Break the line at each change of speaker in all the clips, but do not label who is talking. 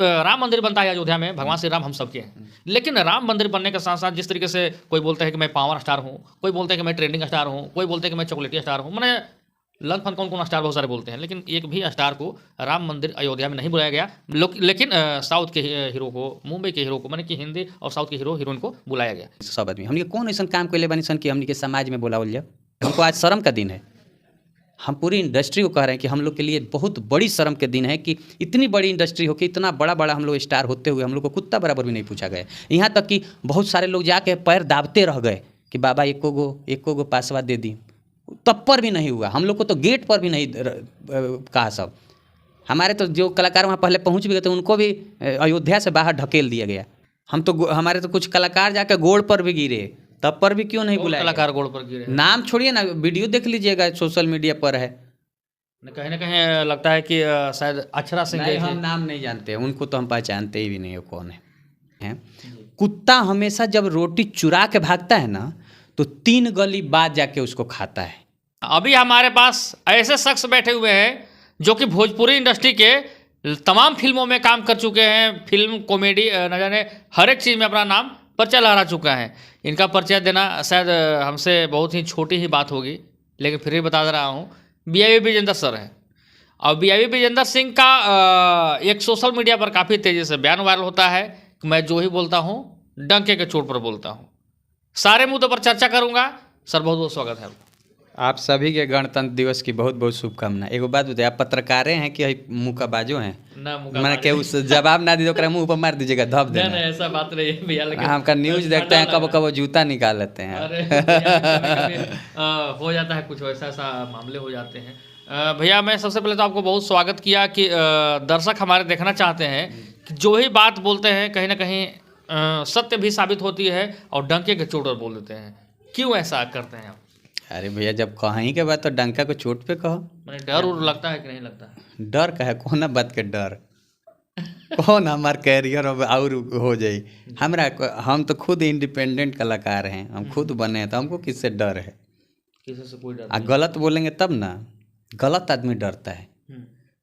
राम मंदिर बनता है अयोध्या में, भगवान श्री राम हम सबके हैं। लेकिन राम मंदिर बनने के साथ साथ जिस तरीके से कोई बोलता है कि मैं पावर स्टार हूँ, कोई बोलता है कि मैं ट्रेंडिंग स्टार हूँ, कोई बोलता है कि मैं चॉकलेटी स्टार हूँ, मैंने लन फन कौन कौन स्टार बहुत सारे बोलते हैं, लेकिन एक भी स्टार को राम मंदिर अयोध्या में नहीं बुलाया गया। लेकिन साउथ के हीरो को, मुंबई के हीरो को, मैंने कि हिंदी और साउथ के हीरो हीरोइन को बुलाया गया।
सब आदमी हमने कौन ऐसा काम कैले बनी सन कि हमने के समाज में बोलावल जाए। हमको आज शर्म का दिन है। हम पूरी इंडस्ट्री को कह रहे हैं कि हम लोग के लिए बहुत बड़ी शर्म के दिन है कि इतनी बड़ी इंडस्ट्री हो कि इतना बड़ा बड़ा हम लोग स्टार होते हुए हम लोग को कुत्ता बराबर भी नहीं पूछा गया। यहाँ तक कि बहुत सारे लोग जाके पैर दाबते रह गए कि बाबा एको गो पासवा दे दी, तब पर भी नहीं हुआ। हम लोग को तो गेट पर भी नहीं कहा। सब हमारे तो जो कलाकार वहाँ पहले पहुँच भी गए थे उनको भी अयोध्या से बाहर ढकेल दिया गया। हमारे तो कुछ कलाकार जाकर गोड़ पर भी गिरे, तब पर भी क्यों नहीं बुलाया?
कलाकार गोड़ पर गिरे,
नाम छोड़िए ना, वीडियो देख लीजिएगा, सोशल मीडिया पर है।
कहीं ना कहीं लगता है कि शायद अक्षरा सिंह
नहीं, हम नाम नहीं जानते, उनको तो हम पहचानते ही भी नहीं हो कौन है। कुत्ता हमेशा जब रोटी चुरा के भागता है ना तो 3 गली बाद जाके उसको खाता है।
अभी हमारे पास ऐसे शख्स बैठे हुए हैं जो कि भोजपुरी इंडस्ट्री के तमाम फिल्मों में काम कर चुके हैं, फिल्म, कॉमेडी, न जाने हर एक चीज़ में अपना नाम परिचय लहरा चुका है। इनका परिचय देना शायद हमसे बहुत ही छोटी ही बात होगी, लेकिन फिर भी बता दे रहा हूँ। बीआईबी विजेंद्र सर है, और बीआईबी विजेंद्र सिंह का एक सोशल मीडिया पर काफ़ी तेज़ी से बयान वायरल होता है कि मैं जो ही बोलता हूँ डंके के चोट पर बोलता हूँ। सारे मुद्दों पर चर्चा करूँगा। सर बहुत बहुत स्वागत है आपका।
आप सभी के गणतंत्र दिवस की बहुत बहुत शुभकामनाएं। एगो बात बताइए, आप पत्रकारें हैं कि मुँह का बाजो हैं? मैंने क्या उस जवाब ना दी तो मुँह पर मार दीजिएगा, धप देना।
नहीं, ऐसा बात नहीं है भैया, लेकिन
आपका न्यूज़ देखते हैं, कब कब जूता निकाल लेते हैं।
अरे हो जाता है, कुछ ऐसा मामले हो जाते हैं। भैया मैं सबसे पहले तो आपको बहुत स्वागत किया कि दर्शक हमारे देखना चाहते हैं कि जो ही बात बोलते हैं कहीं ना कहीं सत्य भी साबित होती है और डंके के चोट पर बोल देते हैं। क्यों ऐसा करते हैं आप?
अरे भैया, जब कहीं के बाद तो डंका को चोट पे कहो।
मैंने डर उर लगता है कि नहीं लगता?
डर का है, कौन बात के डर? कौन हमार कैरियर और हो जाए हमरा? हम तो खुद इंडिपेंडेंट कलाकार हैं, हम खुद बने हैं, तो हमको किससे डर है?
किसी से कोई डर
नहीं। गलत बोलेंगे तब ना, गलत आदमी डरता है।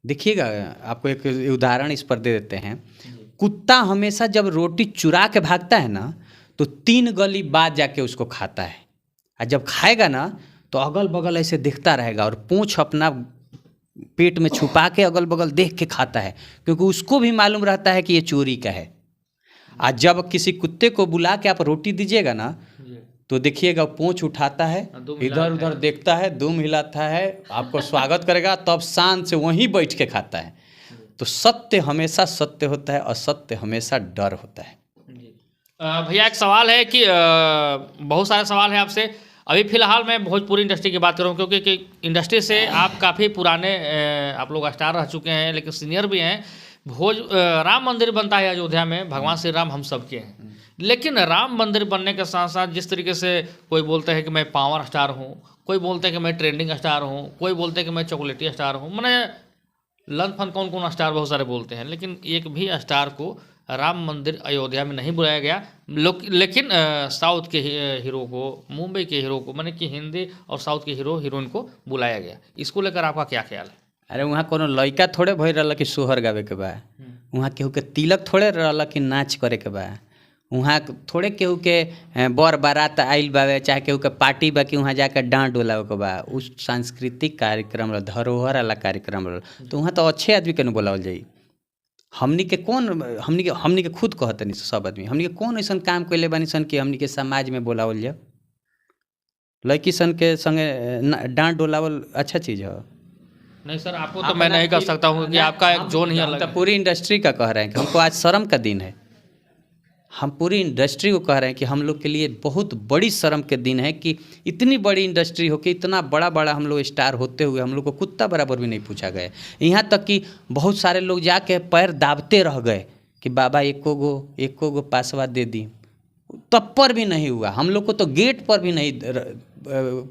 देखिएगा, आपको एक उदाहरण इस पर दे देते हैं। कुत्ता हमेशा जब रोटी चुरा के भागता है ना तो 3 गली बाद जाके उसको खाता है, और जब खाएगा ना तो अगल बगल ऐसे देखता रहेगा और पूंछ अपना पेट में छुपा के अगल बगल देख के खाता है, क्योंकि उसको भी मालूम रहता है कि ये चोरी का है। आज जब किसी कुत्ते को बुला के आप रोटी दीजिएगा ना तो देखिएगा, पूंछ उठाता है, इधर उधर देखता है, दुम हिलाता है, आपको स्वागत करेगा, तब शान से वहीं बैठ के खाता है। तो सत्य हमेशा सत्य होता है, असत्य हमेशा डर होता है।
भैया एक सवाल है कि बहुत सारे सवाल हैं आपसे। अभी फ़िलहाल मैं भोजपुरी इंडस्ट्री की बात करूँ, क्योंकि इंडस्ट्री से आप काफ़ी पुराने आप लोग स्टार रह चुके हैं, लेकिन सीनियर भी हैं। राम मंदिर बनता है अयोध्या में, भगवान श्री राम हम सबके हैं। लेकिन राम मंदिर बनने के साथ साथ जिस तरीके से कोई बोलता है कि मैं पावर स्टार हूँ, कोई बोलता है कि मैं ट्रेंडिंग स्टार हूँ, कोई बोलता है कि मैं चॉकलेटी स्टार हूँ, मैंने लन फन कौन कौन स्टार बहुत सारे बोलते हैं, लेकिन एक भी स्टार को राम मंदिर अयोध्या में नहीं बुलाया गया। लेकिन साउथ के हीरो को, मुंबई के हीरो को, मैंने कि हिंदी और साउथ के हीरो हीरोइन को बुलाया गया। इसको लेकर आपका क्या ख्याल है?
अरे वहाँ कोनो लड़का थोड़े भई रहा कि सोहर गावे के बा, वहाँ केहू के तिलक थोड़े रहा कि नाच करे के बा, वहाँ थोड़े केहू के बर बारात आइल बावे, चाहे केहू के पार्टी बा कि वहाँ जाकर डांट डोलावे के बा। उस सांस्कृतिक कार्यक्रम रहा, धरोहर वाला कार्यक्रम रहा, तो वहाँ तो अच्छे आदमी के न बुलावल जाई। हमनी के खुद कहते नहीं सब आदमी, हमनी के कौन ऐसा काम कैले बानी सन कि हमनी के समाज में बोलावल जाए। लड़की सन के संगे डांट डोलावल अच्छा चीज़ है?
नहीं सर, आपको तो मैं नहीं कर सकता हूँ कि आपका एक जोन ही अलग है।
पूरी इंडस्ट्री का कह रहे हैं कि हमको आज शर्म का दिन है। हम पूरी इंडस्ट्री को कह रहे हैं कि हम लोग के लिए बहुत बड़ी शर्म के दिन है कि इतनी बड़ी इंडस्ट्री हो कि इतना बड़ा बड़ा हम लोग स्टार होते हुए हम लोग को कुत्ता बराबर भी नहीं पूछा गया। यहाँ तक कि बहुत सारे लोग जाके पैर दाबते रह गए कि बाबा एको गो पासवा दे दी, तब पर भी नहीं हुआ। हम लोग को तो गेट पर भी नहीं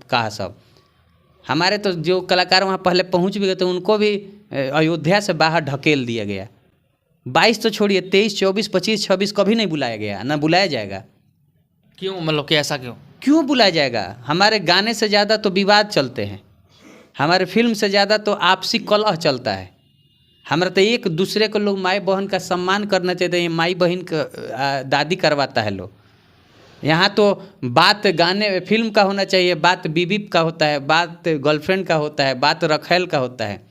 कहा। सब हमारे तो जो कलाकार वहाँ पहले पहुँच भी गए थे उनको भी अयोध्या से बाहर ढकेल दिया गया। 22 तो छोड़िए, 23, 24, 25, 26 कभी नहीं बुलाया गया, ना बुलाया जाएगा।
क्यों? मतलब कि ऐसा क्यों
बुलाया जाएगा? हमारे गाने से ज़्यादा तो विवाद चलते हैं, हमारे फिल्म से ज़्यादा तो आपसी कलह चलता है। हमारा तो एक दूसरे को लोग माई बहन का सम्मान करना चाहिए, ये माई बहन का दादी करवाता है लोग। यहाँ तो बात गाने फिल्म का होना चाहिए, बात बीबी का होता है, बात गर्लफ्रेंड का होता है, बात रखेल का होता है।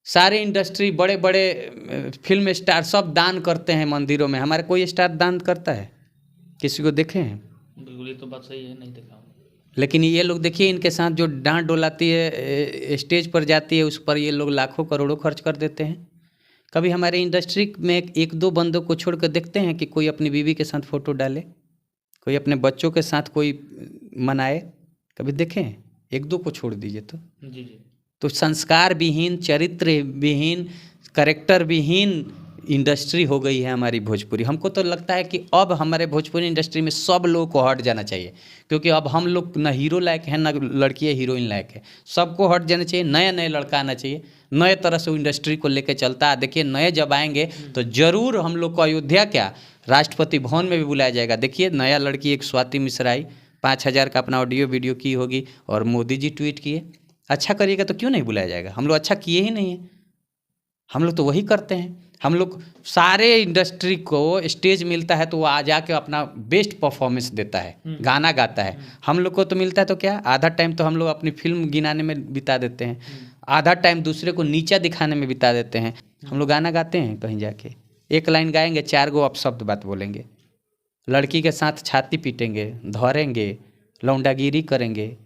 सारे इंडस्ट्री बड़े बड़े फिल्म स्टार सब दान करते हैं मंदिरों में, हमारे कोई स्टार दान करता है? किसी को देखे हैं?
बिल्कुल, ये तो बात सही है, नहीं देखा हूँ।
लेकिन ये लोग देखिए, इनके साथ जो डांट डोलाती है, स्टेज पर जाती है, उस पर ये लोग लाखों करोड़ों खर्च कर देते हैं। कभी हमारे इंडस्ट्री में एक दो बंदों को छोड़ कर देखते हैं कि कोई अपनी बीवी के साथ फ़ोटो डाले, कोई अपने बच्चों के साथ कोई मनाए? कभी देखें? एक दो को छोड़ दीजिए तो।
जी जी।
तो संस्कार विहीन, चरित्र विहीन, करेक्टर विहीन इंडस्ट्री हो गई है हमारी भोजपुरी। हमको तो लगता है कि अब हमारे भोजपुरी इंडस्ट्री में सब लोगों को हट जाना चाहिए, क्योंकि अब हम लोग ना हीरो लायक हैं, ना लड़की हीरोइन लायक है। सबको हट जाना चाहिए, नया नया लड़का आना चाहिए, नए तरह से इंडस्ट्री को लेकर चलता है। देखिए, नए जब आएंगे तो ज़रूर हम लोग को अयोध्या क्या, राष्ट्रपति भवन में भी बुलाया जाएगा। देखिए, नया लड़की एक स्वाति मिश्रा आई, 5,000 का अपना ऑडियो वीडियो की होगी और मोदी जी ट्वीट किए। अच्छा करिएगा तो क्यों नहीं बुलाया जाएगा? हम लोग अच्छा किए ही नहीं है, हम लोग तो वही करते हैं। हम लोग सारे इंडस्ट्री को स्टेज मिलता है तो वो आ जाके अपना बेस्ट परफॉर्मेंस देता है, गाना गाता है। हम लोग को तो मिलता है तो क्या, आधा टाइम तो हम लोग अपनी फिल्म गिनाने में बिता देते हैं, आधा टाइम दूसरे को नीचा दिखाने में बिता देते हैं। हम लोग गाना गाते हैं, कहीं जाके एक लाइन गाएंगे, 4 गो अपशब्द बात बोलेंगे, लड़की के साथ छाती पीटेंगे, धरेंगे, लौंडागिरी करेंगे।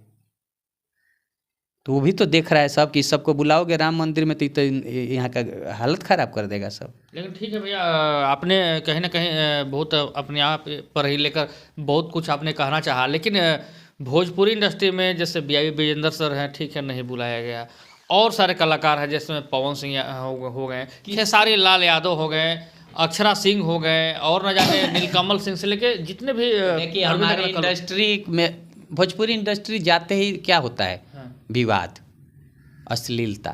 तो वो भी तो देख रहा है सब कि सबको बुलाओगे राम मंदिर में तो यहाँ का हालत ख़राब कर देगा सब।
लेकिन ठीक है भैया, आपने कहीं ना कहीं बहुत अपने आप पर ही लेकर बहुत कुछ आपने कहना चाहा, लेकिन भोजपुरी इंडस्ट्री में जैसे बी.आई. विजेंद्र सर हैं, ठीक है, नहीं बुलाया गया। और सारे कलाकार हैं, जिसमें पवन सिंह हो गए, खेसारी लाल यादव हो गए, अक्षरा सिंह हो गए, और न जाने नीलकमल सिंह से लेके जितने भी।
देखिए, हमारे इंडस्ट्री में, भोजपुरी इंडस्ट्री जाते ही क्या होता है, विवाद, अश्लीलता,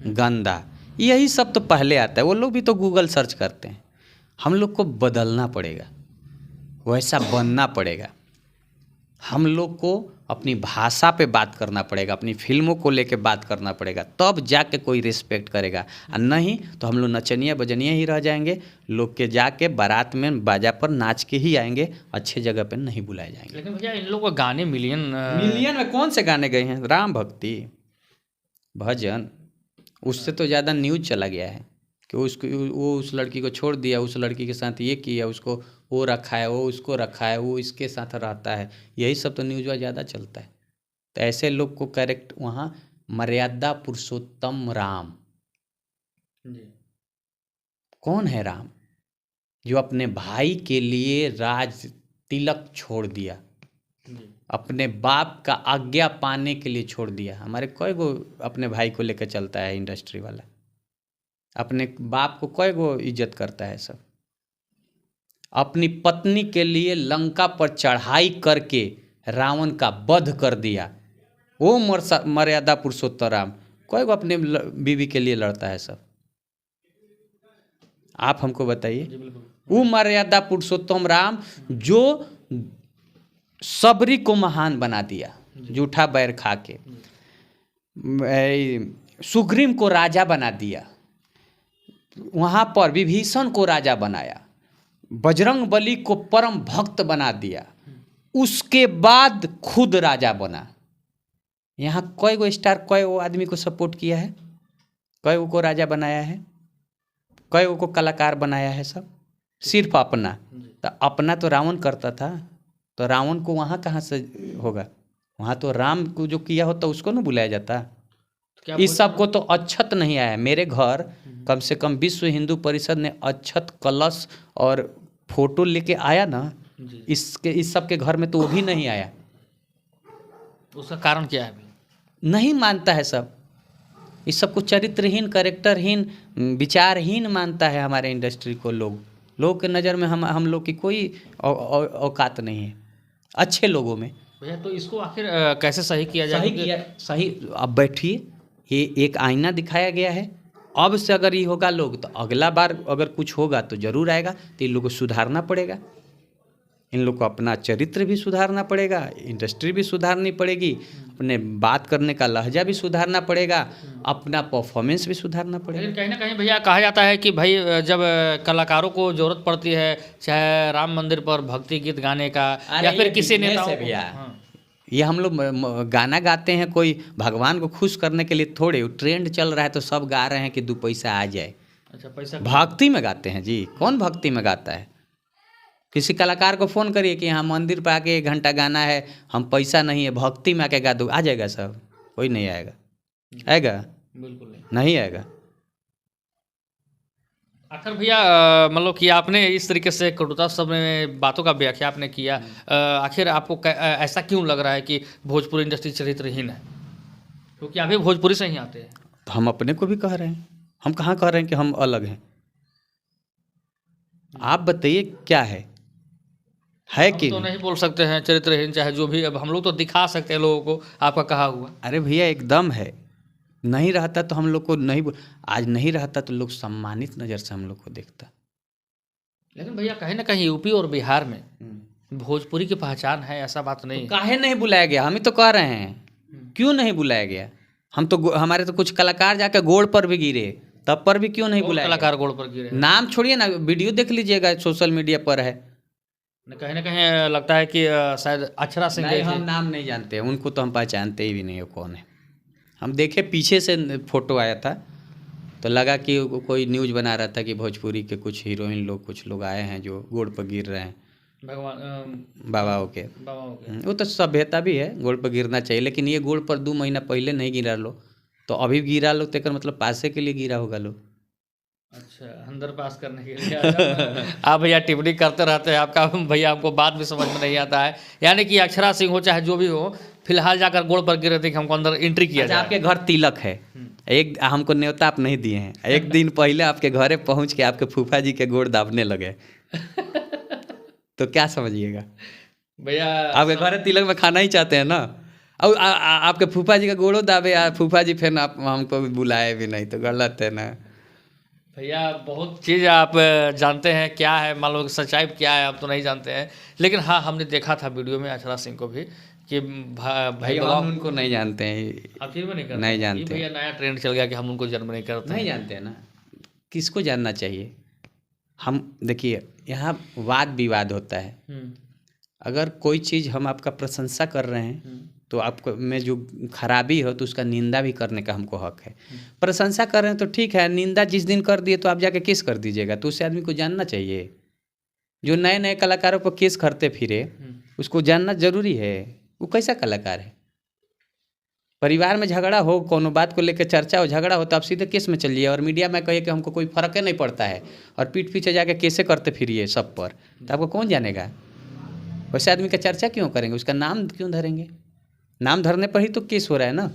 गंदा, यही सब तो पहले आता है। वो लोग भी तो गूगल सर्च करते हैं। हम लोग को बदलना पड़ेगा, वैसा बनना पड़ेगा। हम लोग को अपनी भाषा पे बात करना पड़ेगा, अपनी फिल्मों को लेके बात करना पड़ेगा, तब जाके कोई रिस्पेक्ट करेगा। और नहीं तो हम लोग नचनिया बजनिया ही रह जाएंगे, लोग के जाके बारात में बाजा पर नाच के ही आएंगे, अच्छे जगह पे नहीं बुलाए जाएंगे।
लेकिन भैया, इन लोगों का गाने मिलियन
में कौन से गाने गए हैं? राम भक्ति, भजन, उससे तो ज़्यादा न्यूज़ चला गया है कि वो उस लड़की को छोड़ दिया, उस लड़की के साथ ये किया, उसको वो रखा है, वो उसको रखा है, वो इसके साथ रहता है, यही सब तो न्यूज़ ज़्यादा चलता है। तो ऐसे लोग को करेक्ट वहाँ मर्यादा पुरुषोत्तम राम जी। कौन है राम? जो अपने भाई के लिए राज तिलक छोड़ दिया, अपने बाप का आज्ञा पाने के लिए छोड़ दिया। हमारे कई गो अपने भाई को लेकर चलता है इंडस्ट्री वाला, अपने बाप को कई गो इज्जत करता है सब। अपनी पत्नी के लिए लंका पर चढ़ाई करके रावण का वध कर दिया, वो मर्यादा पुरुषोत्तम राम। कई गो अपने बीवी के लिए लड़ता है सब। आप हमको बताइए, वो मर्यादा पुरुषोत्तम राम जो सबरी को महान बना दिया, जूठा बैर खा के, सुग्रीव को राजा बना दिया, वहाँ पर विभीषण को राजा बनाया, बजरंग बली को परम भक्त बना दिया, उसके बाद खुद राजा बना। यहाँ कई गो स्टार, कई गो आदमी को सपोर्ट किया है, कई गो को राजा बनाया है, कई गो को कलाकार बनाया है, सब सिर्फ अपना। तो अपना तो रावण करता था, तो रावण को वहाँ कहाँ से होगा? वहाँ तो राम को जो किया होता उसको ना बुलाया जाता। इस सब को तो अक्षत नहीं आया। मेरे घर कम से कम विश्व हिंदू परिषद ने अक्षत, कलश और फोटो लेके आया ना, इस सब के घर में तो वो भी नहीं आया।
उसका कारण क्या है?
नहीं मानता है सब, इस सब को चरित्रहीन, करेक्टरहीन, विचारहीन मानता है हमारे इंडस्ट्री को। लोग के नज़र में हम लोग की कोई औकात नहीं है अच्छे लोगों में।
भैया, तो इसको आखिर कैसे सही किया जाए?
सही अब बैठिए, ये एक आईना दिखाया गया है। अब से अगर ये होगा लोग, तो अगला बार अगर कुछ होगा तो जरूर आएगा, तो इन लोगों को सुधारना पड़ेगा। इन लोग को अपना चरित्र भी सुधारना पड़ेगा, इंडस्ट्री भी सुधारनी पड़ेगी, अपने बात करने का लहजा भी सुधारना पड़ेगा, अपना परफॉर्मेंस भी सुधारना पड़ेगा।
लेकिन कहीं ना कहीं भैया कहा जाता है कि भाई जब कलाकारों को जरूरत पड़ती है, चाहे राम मंदिर पर भक्ति गीत गाने का या फिर किसी नेताओं को, हाँ।
ये हम लोग गाना गाते हैं कोई भगवान को खुश करने के लिए थोड़े, ट्रेंड चल रहा है तो सब गा रहे हैं कि 2 पैसा आ जाए।
अच्छा, पैसा
भक्ति में गाते हैं जी, कौन भक्ति में गाता है? किसी कलाकार को फ़ोन करिए कि यहाँ मंदिर पर आके 1 घंटा गाना है, हम पैसा नहीं है, भक्ति में आके गा दो, आ जाएगा सब? कोई नहीं आएगा। आएगा?
बिल्कुल नहीं,
नहीं आएगा।
आखिर भैया मतलब कि आपने इस तरीके से कटुता शब्द में बातों का व्याख्या आपने किया, आखिर आपको ऐसा क्यों लग रहा है कि भोजपुरी इंडस्ट्री चरित्रहीन है? क्योंकि आप भी भोजपुरी से ही आते हैं।
तो हम अपने को भी कह रहे हैं, हम कहाँ कह रहे हैं कि हम अलग हैं? आप बताइए क्या है कि
तो नहीं बोल सकते हैं चरित्रहीन, चाहे जो भी, अब हम लोग तो दिखा सकते हैं लोगों को आपका कहा हुआ।
अरे भैया एकदम है, नहीं रहता तो हम लोग को नहीं, आज नहीं रहता तो लोग सम्मानित नज़र से हम लोग को देखता।
लेकिन भैया कहीं ना कहीं यूपी और बिहार में भोजपुरी की पहचान है, ऐसा बात नहीं
तो काहे नहीं बुलाया गया? हम ही तो कह रहे हैं, क्यों नहीं बुलाया गया? हम तो हमारे तो कुछ कलाकार जाके गोड़ पर भी गिरे, तब पर भी क्यों नहीं बुलाया?
कलाकार गोड़ पर गिरे,
नाम छोड़िए ना, वीडियो देख लीजिएगा, सोशल मीडिया पर है।
कहीं ना कहीं लगता है कि शायद अक्षरा सिंह
नहीं, हम नाम नहीं जानते, उनको तो हम पहचानते ही भी नहीं हो कौन है। हम देखे पीछे से फोटो आया था तो लगा कि कोई न्यूज़ बना रहा था कि भोजपुरी के कुछ हीरोइन लोग, कुछ लोग आए हैं जो गोड़ पर गिर रहे हैं बाबाओं के। वो तो सभ्यता भी है, गोड़ पर गिरना चाहिए, लेकिन ये गोड़ पर 2 महीना पहले नहीं गिरा लो तो अभी गिरा लो तो मतलब पासे के लिए गिरा होगा लो।
अच्छा, अंदर पास करने के लिए आप भैया टिप्पणी करते रहते हैं, आपका भैया हमको बात भी समझ में नहीं आता है। यानी कि अक्षरा सिंह हो चाहे जो भी हो, फिलहाल जाकर गोड़ पर गिरे थे कि हमको अंदर एंट्री किया जाए।
आपके घर तिलक है, एक हमको न्योता आप नहीं दिए हैं, एक दिन पहले आपके घरे पहुंच के आपके फूफा जी के गोड़ दाबने लगे तो क्या समझिएगा
भैया?
आपके घरे तिलक में खाना ही चाहते हैं ना, और आपके फूफा जी का गोड़ो दाबे, फूफा जी फिर आप हमको बुलाए भी नहीं, तो गलत है ना
भैया। बहुत चीज़ आप जानते हैं, क्या है मान लो सच्चाई क्या है आप तो नहीं जानते हैं, लेकिन हाँ हमने देखा था वीडियो में अक्षरा सिंह को भी कि भाई
हम उनको नहीं जानते हैं।
आप चीज में नहीं करते?
नहीं जानते
भैया नया ट्रेंड चल गया कि हम उनको जन्म नहीं करते,
नहीं जानते हैं ना। किसको जानना चाहिए? हम देखिए यहाँ वाद विवाद होता है, अगर कोई चीज़ हम आपका प्रशंसा कर रहे हैं तो आपको में जो खराबी हो तो उसका निंदा भी करने का हमको हक है। प्रशंसा कर रहे हैं तो ठीक है, निंदा जिस दिन कर दिए तो आप जाके केस कर दीजिएगा, तो उसे आदमी को जानना चाहिए। जो नए नए कलाकारों पर केस करते फिरे उसको जानना जरूरी है, वो कैसा कलाकार है। परिवार में झगड़ा हो, कोनो बात को लेकर चर्चा हो, झगड़ा हो तो आप सीधे केस में चलिए और मीडिया में कहिए कि हमको कोई फर्क ही नहीं पड़ता है, और पीठ पीछे जाके केसे करते फिरिए सब पर, तो आपको कौन जानेगा? वैसे आदमी का चर्चा क्यों करेंगे, उसका नाम क्यों धरेंगे? नाम धरने पर ही तो केस हो रहा है ना।